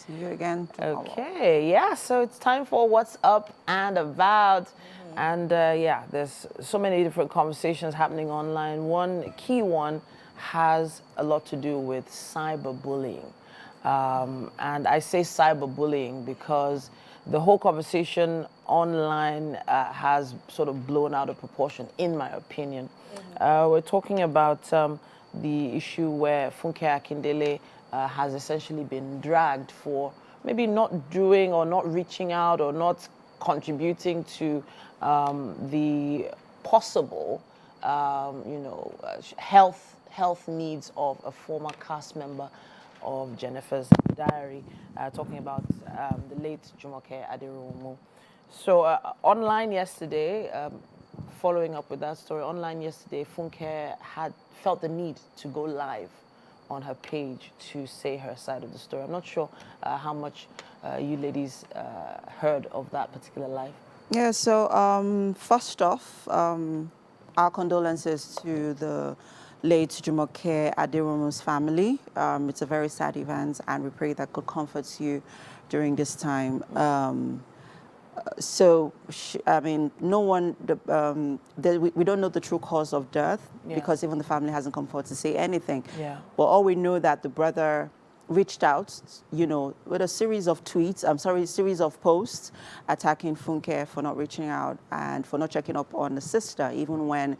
See you again tomorrow. Okay, yeah, so it's time for What's Up and About. And yeah, there's so many different conversations happening online. One key one has a lot to do with cyberbullying. And I say cyberbullying because the whole conversation online has sort of blown out of proportion, in my opinion. We're talking about the issue where Funke Akindele has essentially been dragged for maybe not doing or not reaching out or not contributing to the possible, health needs of a former cast member of Jennifer's Diary, talking about the late Jumoke Aderounmu. So online yesterday, following up with that story, online yesterday, Funke had felt the need to go live on her page to say her side of the story. I'm not sure how much you ladies heard of that particular live. Yeah, so first off, our condolences to the late Jumoke Aderounmu's family. It's a very sad event, and we pray that God comforts you during this time. I mean, no one, we don't know the true cause of death because even the family hasn't come forward to say anything. Yeah. But all we know that the brother reached out, with a series of tweets, a series of posts attacking Funke for not reaching out and for not checking up on the sister, even when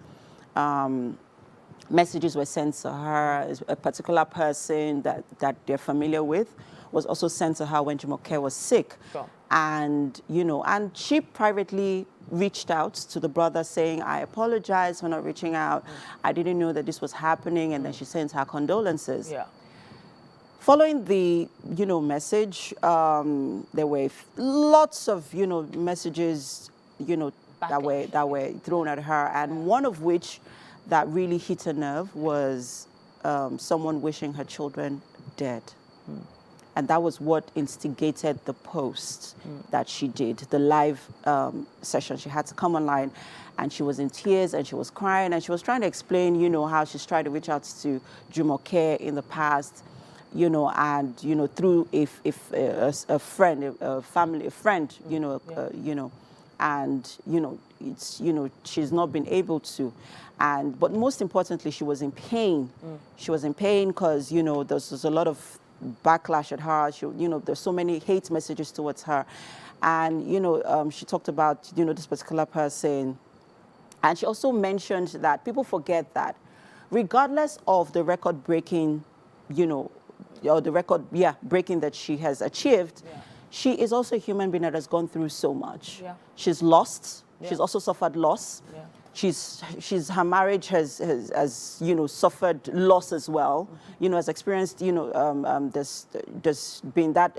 messages were sent to her. A particular person that they're familiar with was also sent to her when Jumoke was sick. Sure. And, and she privately reached out to the brother saying, I apologize for not reaching out. I didn't know that this was happening. And then she sent her condolences. Yeah. Following the, message, there were lots of, messages, that were thrown at her. And one of which that really hit a nerve was someone wishing her children dead. And that was what instigated the post that she did, the live session. She had to come online, and she was in tears, and she was crying, and she was trying to explain, how she's tried to reach out to Jumoke in the past, and, through a friend, a family, a friend, and, it's, she's not been able to. But most importantly, she was in pain. She was in pain because, there's a lot of backlash at her. She, there's so many hate messages towards her. And, she talked about, this particular person. And she also mentioned that people forget that regardless of the record-breaking, or the record-breaking that she has achieved, she is also a human being that has gone through so much. Yeah. She's lost. Yeah. She's also suffered loss. Yeah. Her marriage has suffered loss as well. Has experienced, there's been that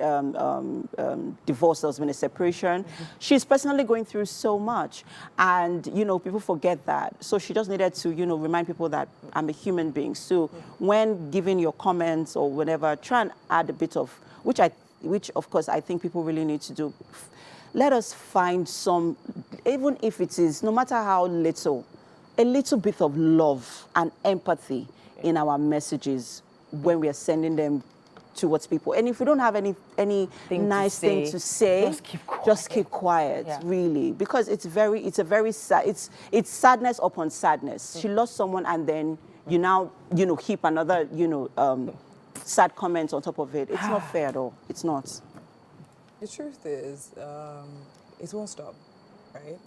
divorce, there's been a separation. She's personally going through so much, and people forget that. So she just needed to remind people that I'm a human being. So when giving your comments or whatever, try and add a bit of which of course I think people really need to do. Let us find some, even if it is, no matter how little, a little bit of love and empathy in our messages when we are sending them towards people. And if we don't have any nice thing to say, just keep quiet, really, because it's a very sad, it's sadness upon sadness. She lost someone, and then you now heap another sad comment on top of it. It's not fair at all. It's not. The truth is, it won't stop, right?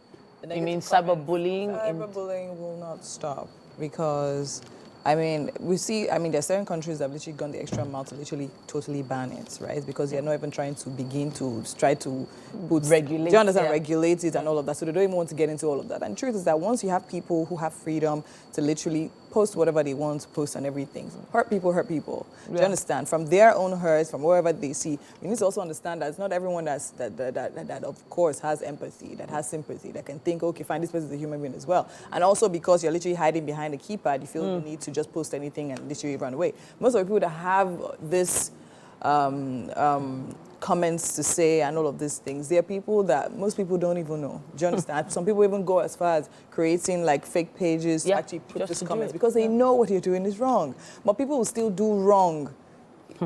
You mean cyberbullying? Cyberbullying will not stop because, there's certain countries that have literally gone the extra mile to literally totally ban it, right? Because they're not even trying to begin to try to regulate. Do you understand? Regulate it and all of that. So they don't even want to get into all of that. And the truth is that once you have people who have freedom to literally post whatever they want to post and everything, hurt people. Do you understand? From their own hurts, from wherever they see, you need to also understand that it's not everyone that of course has empathy, that has sympathy, that can think, okay, fine, this person is a human being as well. And also because you're literally hiding behind a keypad, you feel the need to just post anything and literally run away. Most of the people that have this comments to say and all of these things, they're people that most people don't even know. Do you understand? Some people even go as far as creating like fake pages to actually put these comments because they know what you're doing is wrong. But people will still do wrong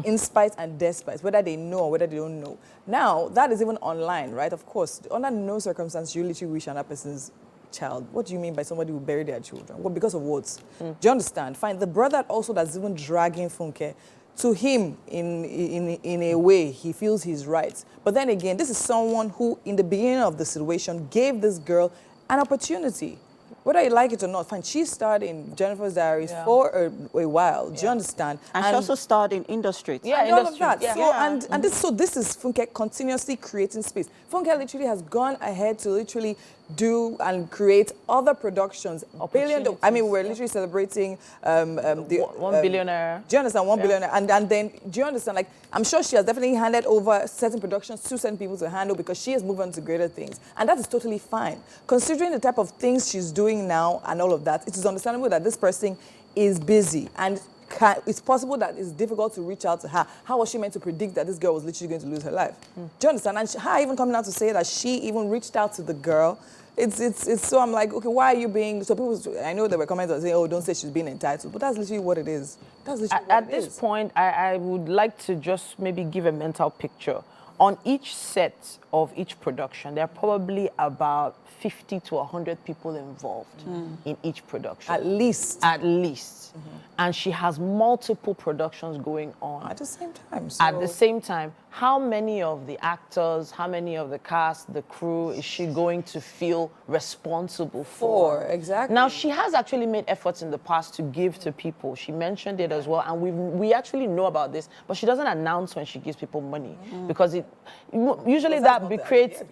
in spite and despite, whether they know or whether they don't know. Now, that is even online, right? Of course, under no circumstance you literally wish another person's child. What do you mean by somebody who bury their children? Well, because of what? Do you understand? Fine. The brother also that's even dragging Funke, to him, in a way, he feels he's right. But then again, this is someone who, in the beginning of the situation, gave this girl an opportunity. Whether you like it or not, fine. She starred in Jennifer's Diaries for a while. Do you understand? And she also starred in Industry. Yeah, and all of Industry. that. Yeah. So this is Funke continuously creating space. Funke literally has gone ahead to literally do and create other productions. I mean, we're literally celebrating the 1 billionaire. Do you understand? 1 billionaire. And then, do you understand? Like, I'm sure she has definitely handed over certain productions to certain people to handle because she has moved on to greater things. And that is totally fine. Considering the type of things she's doing now and all of that, it is understandable that this person is busy. And it's possible that it's difficult to reach out to her. How was she meant to predict that this girl was literally going to lose her life? Do you understand? And her even coming out to say that she even reached out to the girl. It's so I'm like, okay, why are you being, so people, I know there were comments that say, oh, don't say she's being entitled, but that's literally what it is. That's literally what At this point, I would like to just maybe give a mental picture. On each set of each production, there are probably about 50 to 100 people involved in each production. At least. At least. And she has multiple productions going on. At the same time. So At the same time, how many of the actors, how many of the cast, the crew is she going to feel responsible for? Exactly. Now, she has actually made efforts in the past to give to people. She mentioned it as well, and we actually know about this, but she doesn't announce when she gives people money because usually that creates.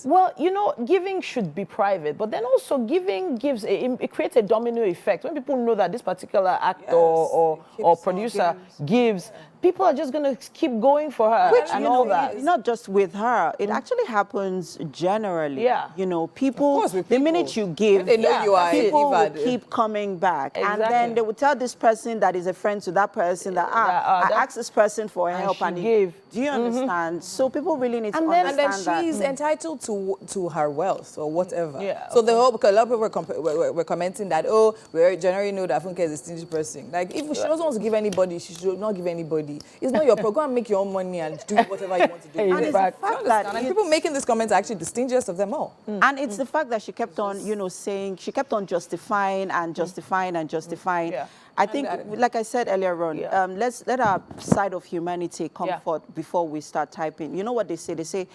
Well, you know, giving should be private, but then also giving gives it creates a domino effect. When people know that this particular actor or producer gives, people are just going to keep going for her and all that. Not just with her. It actually happens generally. Yeah. You know, people, Of course, the minute you give, they know you are people will invalid. keep coming back. Exactly. And then they will tell this person that is a friend to that person that, I asked this person for help she and he gave. Do you understand? So people really need to and understand then that. she's entitled to her wealth or whatever. Yeah, so the whole, because a lot of people were commenting that, oh, we generally know that Funke is a stingy person. Like, if she doesn't want to give anybody, she should not give anybody. It's not your problem. Go and make your own money and do whatever you want to do. And it's the fact that and people making these comments are actually the stingiest of them all. And it's the fact that she kept on, you know, saying, she kept on justifying and justifying and justifying. Yeah. I think, like I said earlier on, let our side of humanity come forth before we start typing. You know what they say? They say,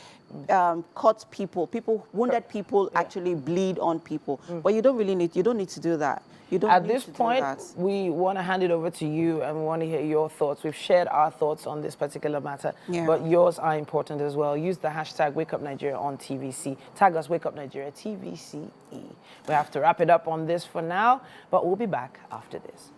cut people, wounded people actually bleed on people. But you don't need to do that. You don't At need this to do point, that. we want to hand it over to you and we want to hear your thoughts. We've shared our thoughts on this particular matter, but yours are important as well. Use the hashtag WakeUpNigeria on TVC. Tag us WakeUpNigeria TVCE. We have to wrap it up on this for now, but we'll be back after this.